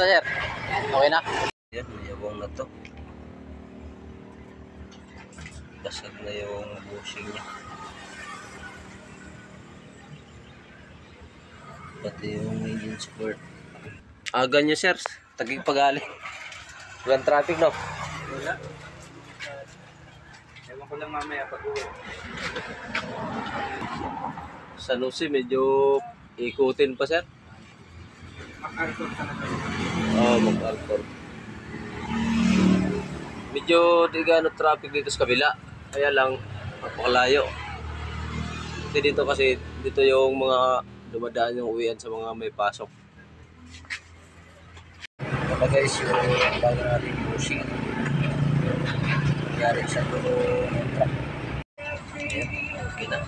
Basta sir, okay na? Yan, mayawang na to. Basag na yung bushing niya. Pati yung engine support. Aga niya sir, tagig pagali. Walang traffic no? Wala. Ewan ko lang mamaya pag-uwi. Sa Lucy, medyo ikutin pa sir. Mag-alcohol talaga. Oo, mag-alcohol. Medyo di gaano traffic dito sa kabila. Kaya lang, napakalayo. Kasi dito yung mga dumadaan yung uwian sa mga may pasok. Ito guys, yung bago natin bushing. Nangyari sa dulo ng truck. Ayan, okay na.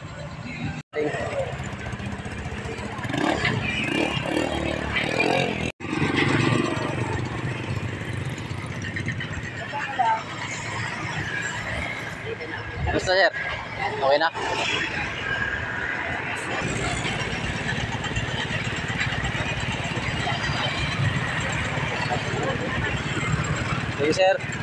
Basta sir, okay na? Sige sir.